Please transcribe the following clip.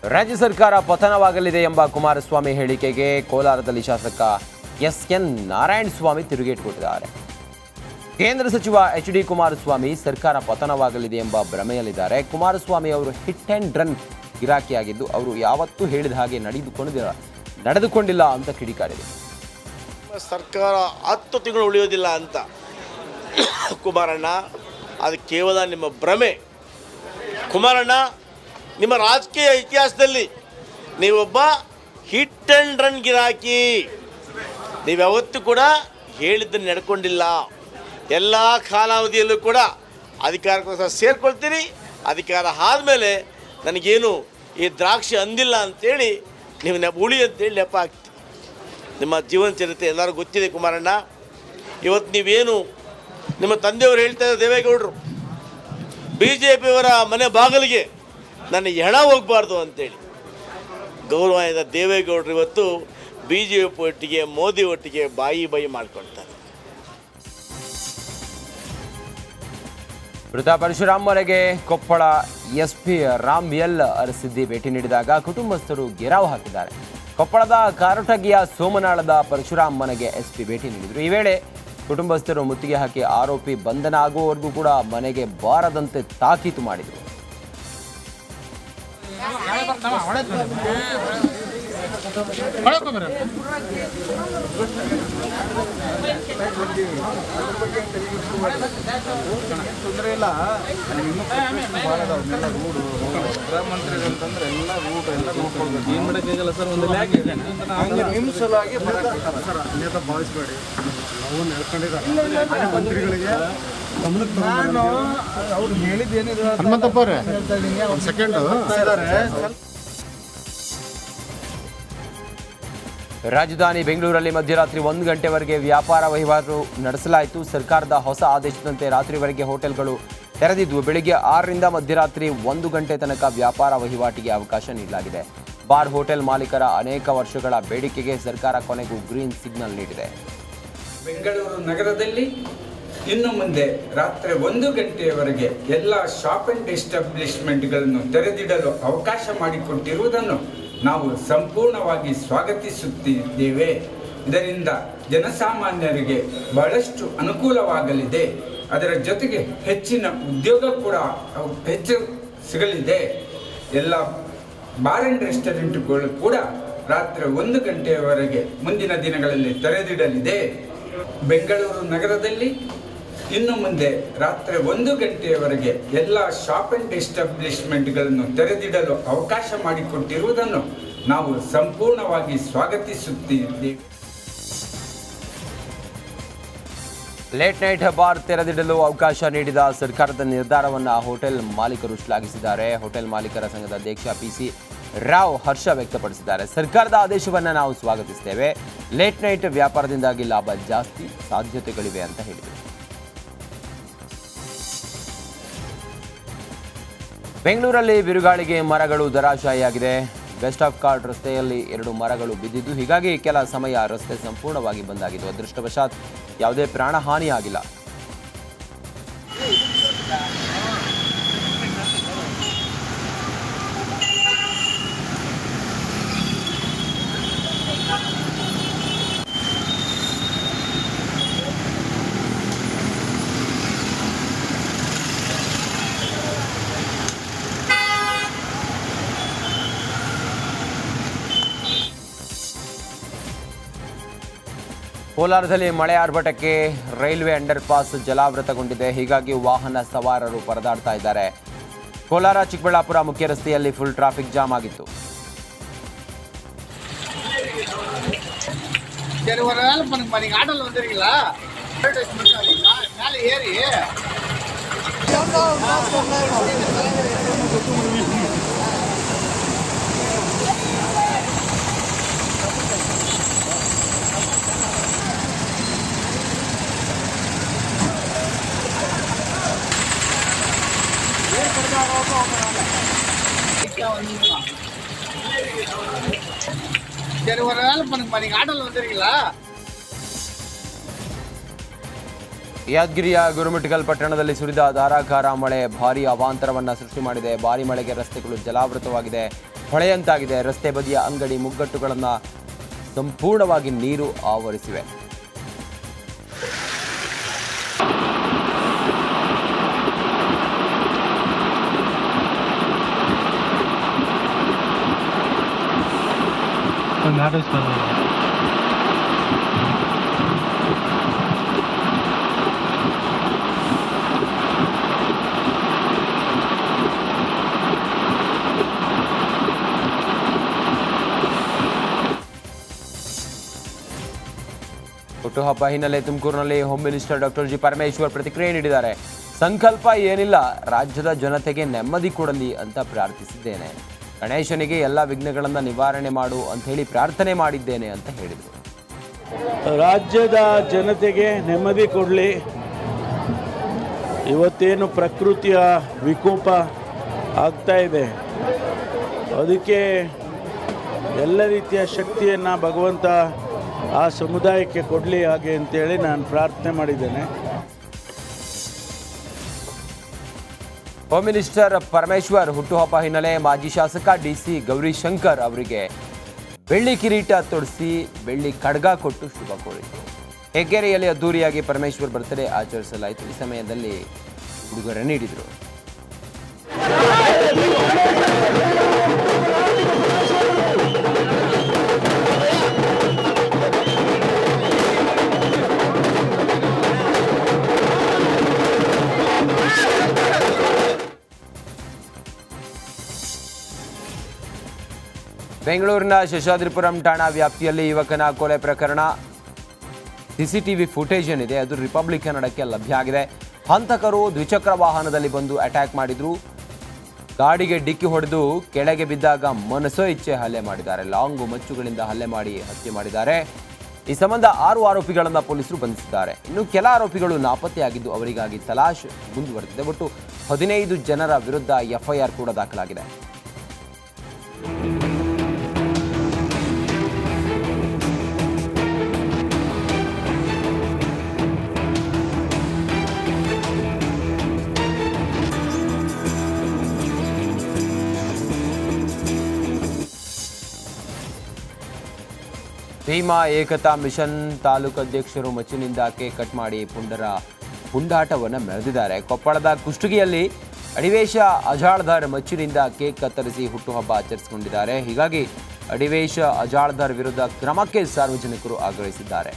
ರಾಜ್ಯ ಸರ್ಕಾರ ಪತನವಾಗಲಿದೆ ಎಂಬ ಕುಮಾರಸ್ವಾಮಿ ಹೇಳಿಕೆಗೆ ಕೋಲಾರದಲ್ಲಿ ಶಾಸಕ ಎಸ್.ಎನ್. ನಾರಾಯಣಸ್ವಾಮಿ ತಿರುಗೇಟು ಕೊಟ್ಟಿದ್ದಾರೆ. ಕೇಂದ್ರ ಸಚಿವ ಎಚ್.ಡಿ. ಕುಮಾರಸ್ವಾಮಿ ಸರ್ಕಾರ ಪತನವಾಗಲಿದೆ ಎಂಬ ಭ್ರಮೆಯಲ್ಲಿದ್ದಾರೆ. ಕುಮಾರಸ್ವಾಮಿ ಅವರು ಹಿಟ್ ಆ್ಯಂಡ್ ರನ್ ಗಿರಾಕಿಯಾಗಿದ್ದು ಅವರು ಯಾವತ್ತೂ ಹೇಳಿದ ಹಾಗೆ ನಡೆದುಕೊಂಡಿಲ್ಲ ಅಂತ ಕಿಡಿಕಾರಿದೆ. ಸರ್ಕಾರ 10 ತಿಂಗಳು ಉಳಿಯೋದಿಲ್ಲ ಅಂತ ಕುಮಾರಣ್ಣ, ಅದು ಕೇವಲ ನಿಮ್ಮ ಭ್ರಮೆ. ಕುಮಾರಣ್ಣ, ನಿಮ್ಮ ರಾಜಕೀಯ ಇತಿಹಾಸದಲ್ಲಿ ನೀವೊಬ್ಬ ಹಿಟ್ ಆ್ಯಂಡ್ ರನ್ ಗಿರಾಕಿ. ನೀವು ಯಾವತ್ತೂ ಕೂಡ ಹೇಳಿದ್ದನ್ನು ನಡ್ಕೊಂಡಿಲ್ಲ. ಎಲ್ಲ ಕಾಲಾವಧಿಯಲ್ಲೂ ಕೂಡ ಅಧಿಕಾರಕ್ಕೋಸ್ಕರ ಸೇರ್ಕೊಳ್ತೀರಿ. ಅಧಿಕಾರ ಆದಮೇಲೆ ನನಗೇನು ಈ ದ್ರಾಕ್ಷಿ ಅಂದಿಲ್ಲ ಅಂಥೇಳಿ ನೀವು ಉಳಿ ಅಂತೇಳಿ ನೆಪ ಹಾಕ್ತೀರಿ. ನಿಮ್ಮ ಜೀವನ ಚರಿತ್ರೆ ಎಲ್ಲರೂ ಗೊತ್ತಿದೆ ಕುಮಾರಣ್ಣ. ಇವತ್ತು ನೀವೇನು ನಿಮ್ಮ ತಂದೆಯವರು ಹೇಳ್ತಾ ಇದ್ದಾರೆ, ದೇವೇಗೌಡರು BJPಯವರ ಮನೆ ಬಾಗಿಲಿಗೆ ನನ್ನ ಹೆಣ ಹೋಗಬಾರ್ದು ಅಂತೇಳಿ ಗೌರವಾನ್ವಿತ ದೇವೇಗೌಡರು ಇವತ್ತು BJP ಒಟ್ಟಿಗೆ ಮೋದಿ ಒಟ್ಟಿಗೆ ಬಾಯಿ ಮಾಡ್ಕೊಳ್ತಾರೆ. ಮೃತ ಪರಶುರಾಮರಿಗೆ ಕೊಪ್ಪಳ SP ರಾಮ್ ಎಲ್ ಅರಸಿದ್ದಿ ಭೇಟಿ ನೀಡಿದಾಗ ಕುಟುಂಬಸ್ಥರು ಗೆರಾವು ಹಾಕಿದ್ದಾರೆ. ಕೊಪ್ಪಳದ ಕಾರಟಗಿಯ ಸೋಮನಾಳದ ಪರಶುರಾಮ್ ಮನೆಗೆ SP ಭೇಟಿ ನೀಡಿದರು. ಈ ವೇಳೆ ಕುಟುಂಬಸ್ಥರು ಮುತ್ತಿಗೆ ಹಾಕಿ ಆರೋಪಿ ಬಂಧನ ಆಗುವವರೆಗೂ ಕೂಡ ಮನೆಗೆ ಬಾರದಂತೆ ತಾಕೀತು ಮಾಡಿದರು. ರಾಜಧಾನಿ ಬೆಂಗಳೂರಲ್ಲಿ ಮಧ್ಯರಾತ್ರಿ 1 ಗಂಟೆವರೆಗೆ ವ್ಯಾಪಾರ ವಹಿವಾಟು ನಡೆಸಲಾಯಿತು. ಸರ್ಕಾರದ ಹೊಸ ಆದೇಶದಂತೆ ರಾತ್ರಿವರೆಗೆ ಹೋಟೆಲ್ಗಳು ತೆರೆದಿದ್ದು ಬೆಳಿಗ್ಗೆ 6ರಿಂದ ಮಧ್ಯರಾತ್ರಿ 1 ಗಂಟೆ ತನಕ ವ್ಯಾಪಾರ ವಹಿವಾಟಿಗೆ ಅವಕಾಶ ನೀಡಲಾಗಿದೆ. ಬಾರ್ ಹೋಟೆಲ್ ಮಾಲೀಕರ ಅನೇಕ ವರ್ಷಗಳ ಬೇಡಿಕೆಗೆ ಸರ್ಕಾರ ಕೊನೆಗೂ ಗ್ರೀನ್ ಸಿಗ್ನಲ್ ನೀಡಿದೆ. ಬೆಂಗಳೂರು ನಗರದಲ್ಲಿ ಇನ್ನು ಮುಂದೆ ರಾತ್ರಿ 1 ಗಂಟೆಯವರೆಗೆ ಎಲ್ಲ ಶಾಪ್ ಅಂಡ್ ಎಸ್ಟಾಬ್ಲಿಷ್ಮೆಂಟ್ಗಳನ್ನು ತೆರೆದಿಡಲು ಅವಕಾಶ ಮಾಡಿಕೊಟ್ಟಿರುವುದನ್ನು ನಾವು ಸಂಪೂರ್ಣವಾಗಿ ಸ್ವಾಗತಿಸುತ್ತಿದ್ದೇವೆ. ಇದರಿಂದ ಜನಸಾಮಾನ್ಯರಿಗೆ ಬಹಳಷ್ಟು ಅನುಕೂಲವಾಗಲಿದೆ. ಅದರ ಜೊತೆಗೆ ಹೆಚ್ಚಿನ ಉದ್ಯೋಗ ಕೂಡ ಹೆಚ್ಚು ಸಿಗಲಿದೆ. ಎಲ್ಲ ಬಾರ್ ಅಂಡ್ ರೆಸ್ಟೋರೆಂಟ್ಗಳು ಕೂಡ ರಾತ್ರಿ 1 ಗಂಟೆಯವರೆಗೆ ಮುಂದಿನ ದಿನಗಳಲ್ಲಿ ತೆರೆದಿಡಲಿದೆ. ಬೆಂಗಳೂರು ನಗರದಲ್ಲಿ ಇನ್ನು ಮುಂದೆ ರಾತ್ರಿ 1 ಗಂಟೆಯವರೆಗೆ ಎಲ್ಲ ಶಾಪ್ ಅಂಡ್ ಎಸ್ಟಾಬ್ಲಿಷ್ಮೆಂಟ್ಗಳನ್ನು ತೆರೆದಿಡಲು ಅವಕಾಶ ಮಾಡಿಕೊಟ್ಟಿರುವುದನ್ನು ನಾವು ಸಂಪೂರ್ಣವಾಗಿ ಸ್ವಾಗತಿಸುತ್ತಿದ್ದೇವೆ. ಲೇಟ್ ನೈಟ್ ಬಾರ್ ತೆರೆದಿಡಲು ಅವಕಾಶ ನೀಡಿದ ಸರ್ಕಾರದ ನಿರ್ಧಾರವನ್ನು ಹೋಟೆಲ್ ಮಾಲೀಕರು ಶ್ಲಾಘಿಸಿದ್ದಾರೆ. ಹೋಟೆಲ್ ಮಾಲೀಕರ ಸಂಘದ ಅಧ್ಯಕ್ಷ PC ರಾವ್ ಹರ್ಷ ವ್ಯಕ್ತಪಡಿಸಿದ್ದಾರೆ. ಸರ್ಕಾರದ ಆದೇಶವನ್ನು ನಾವು ಸ್ವಾಗತಿಸ್ತೇವೆ. ಲೇಟ್ ನೈಟ್ ವ್ಯಾಪಾರದಿಂದಾಗಿ ಲಾಭ ಜಾಸ್ತಿ ಸಾಧ್ಯತೆಗಳಿವೆ ಅಂತ ಹೇಳಿದರು. ಬೆಂಗಳೂರಲ್ಲಿ ಬಿರುಗಾಳಿಗೆ ಮರಗಳು ಧರಾಶಾಯಿಯಾಗಿದೆ. ವೆಸ್ಟ್ ಆಫ್ ಕಾರ್ಡ್ ರಸ್ತೆಯಲ್ಲಿ 2 ಮರಗಳು ಬಿದ್ದಿದ್ದು, ಹೀಗಾಗಿ ಕೆಲ ಸಮಯ ರಸ್ತೆ ಸಂಪೂರ್ಣವಾಗಿ ಬಂದಾಗಿದ್ದು. ಅದೃಷ್ಟವಶಾತ್ ಯಾವುದೇ ಪ್ರಾಣಹಾನಿಯಾಗಿಲ್ಲ. ಕೋಲಾರದಲ್ಲಿ ಮಳೆ ಆರ್ಭಟಕ್ಕೆ ರೈಲ್ವೆ ಅಂಡರ್ ಪಾಸ್ ಜಲಾವೃತಗೊಂಡಿದೆ. ಹೀಗಾಗಿ ವಾಹನ ಸವಾರರು ಪರದಾಡ್ತಾ ಇದ್ದಾರೆ. ಕೋಲಾರ ಚಿಕ್ಕಬಳ್ಳಾಪುರ ಮುಖ್ಯ ರಸ್ತೆಯಲ್ಲಿ ಫುಲ್ ಟ್ರಾಫಿಕ್ ಜಾಮ್ ಆಗಿತ್ತು. சரி ஒரு வேலை பண்ணுங்கப்பா, நீங்க ஆட்டோல வந்துருக்கீங்களா? ಯಾದಗಿರಿಯ ಗುರುಮಿಠಕಲ್ ಪಟ್ಟಣದಲ್ಲಿ ಸುರಿದ ಧಾರಾಕಾರ ಮಳೆ ಭಾರೀ ಅವಾಂತರವನ್ನು ಸೃಷ್ಟಿ ಮಾಡಿದೆ. ಭಾರೀ ಮಳೆಗೆ ರಸ್ತೆಗಳು ಜಲಾವೃತವಾಗಿದೆ. ಹೊಳೆಯಂತಾಗಿದೆ. ರಸ್ತೆ ಬದಿಯ ಅಂಗಡಿ ಮುಗ್ಗಟ್ಟುಗಳನ್ನು ಸಂಪೂರ್ಣವಾಗಿ ನೀರು ಆವರಿಸಿವೆ. ಹುಟ್ಟುಹಬ್ಬ ಹಿನ್ನೆಲೆ ತುಮಕೂರಿನಲ್ಲಿ home minister doctor G Parameshwar ಪ್ರತಿಕ್ರಿಯೆ ನೀಡಿದ್ದಾರೆ. ಸಂಕಲ್ಪ ಏನಿಲ್ಲ, ರಾಜ್ಯದ ಜನತೆಗೆ ನೆಮ್ಮದಿ ಕೊಡಲಿ ಅಂತ ಪ್ರಾರ್ಥಿಸಿದ್ದೇನೆ. ಗಣೇಶನಿಗೆ ಎಲ್ಲ ವಿಘ್ನಗಳನ್ನು ನಿವಾರಣೆ ಮಾಡು ಅಂತ ಹೇಳಿ ಪ್ರಾರ್ಥನೆ ಮಾಡಿದ್ದೇನೆ ಅಂತ ಹೇಳಿದರು. ರಾಜ್ಯದ ಜನತೆಗೆ ನೆಮ್ಮದಿ ಕೊಡಲಿ. ಇವತ್ತೇನು ಪ್ರಕೃತಿಯ ವಿಕೋಪ ಆಗ್ತಾ ಇದೆ, ಅದಕ್ಕೆ ಎಲ್ಲ ರೀತಿಯ ಶಕ್ತಿಯನ್ನು ಭಗವಂತ ಆ ಸಮುದಾಯಕ್ಕೆ ಕೊಡಲಿ ಹಾಗೆ ಅಂತೇಳಿ ನಾನು ಪ್ರಾರ್ಥನೆ ಮಾಡಿದ್ದೇನೆ. ಹೋಮ್ ಮಿನಿಸ್ಟರ್ ಪರಮೇಶ್ವರ್ ಹುಟ್ಟುಹಬ್ಬ ಹಿನ್ನೆಲೆ ಮಾಜಿ ಶಾಸಕ ಡಿಸಿ ಗೌರಿಶಂಕರ್ ಅವರಿಗೆ ಬೆಳ್ಳಿ ಕಿರೀಟ ತೊಡಿಸಿ ಬೆಳ್ಳಿ ಖಡ್ಗ ಕೊಟ್ಟು ಶುಭ ಕೋರಿದರು. ಹೆಗ್ಗೆರೆಯಲ್ಲಿ ಅದ್ದೂರಿಯಾಗಿ ಪರಮೇಶ್ವರ್ ಬರ್ತ್ಡೇ ಆಚರಿಸಲಾಯಿತು. ಈ ಸಮಯದಲ್ಲಿ ಉಡುಗೊರೆ ನೀಡಿದರು. ಬೆಂಗಳೂರಿನ ಶೇಷಾದ್ರಿಪುರಂ ಠಾಣಾ ವ್ಯಾಪ್ತಿಯಲ್ಲಿ ಯುವಕನ ಕೊಲೆ ಪ್ರಕರಣ ಸಿಸಿಟಿವಿ ಫುಟೇಜ್ ಏನಿದೆ ಅದು ರಿಪಬ್ಲಿಕ್ ಕನ್ನಡಕ್ಕೆ ಲಭ್ಯ ಆಗಿದೆ. ಹಂತಕರು ದ್ವಿಚಕ್ರ ವಾಹನದಲ್ಲಿ ಬಂದು ಅಟ್ಯಾಕ್ ಮಾಡಿದ್ರು. ಗಾಡಿಗೆ ಡಿಕ್ಕಿ ಹೊಡೆದು ಕೆಳಗೆ ಬಿದ್ದಾಗ ಮನಸೋ ಇಚ್ಛೆ ಹಲ್ಲೆ ಮಾಡಿದ್ದಾರೆ. ಲಾಂಗು ಮಚ್ಚುಗಳಿಂದ ಹಲ್ಲೆ ಮಾಡಿ ಹತ್ಯೆ ಮಾಡಿದ್ದಾರೆ. ಈ ಸಂಬಂಧ 6 ಆರೋಪಿಗಳನ್ನು ಪೊಲೀಸರು ಬಂಧಿಸಿದ್ದಾರೆ. ಇನ್ನು ಕೆಲ ಆರೋಪಿಗಳು ನಾಪತ್ತೆಯಾಗಿದ್ದು ಅವರಿಗಾಗಿ ತಲಾಶ್ ಮುಂದುವರೆದಿದೆ. ಒಟ್ಟು 15 ಜನರ ವಿರುದ್ಧ ಎಫ್ಐಆರ್ ಕೂಡ ದಾಖಲಾಗಿದೆ. ಭೀಮಾ ಏಕತಾ ಮಿಷನ್ ತಾಲೂಕು ಅಧ್ಯಕ್ಷರು ಮಚ್ಚಿನಿಂದ ಕೇಕ್ ಕಟ್ ಮಾಡಿ ಪುಂಡಾಟವನ್ನು ಮೆರೆದಿದ್ದಾರೆ. ಕೊಪ್ಪಳದ ಕುಷ್ಟಗಿಯಲ್ಲಿ ಅಡಿವೇಶ ಅಜಾಳ್ದಾರ್ ಮಚ್ಚಿನಿಂದ ಕೇಕ್ ಕತ್ತರಿಸಿ ಹುಟ್ಟುಹಬ್ಬ ಆಚರಿಸಿಕೊಂಡಿದ್ದಾರೆ. ಹೀಗಾಗಿ ಅಡಿವೇಶ ಅಜಾಳ್ದಾರ್ ವಿರುದ್ಧ ಕ್ರಮಕ್ಕೆ ಸಾರ್ವಜನಿಕರು ಆಗ್ರಹಿಸಿದ್ದಾರೆ.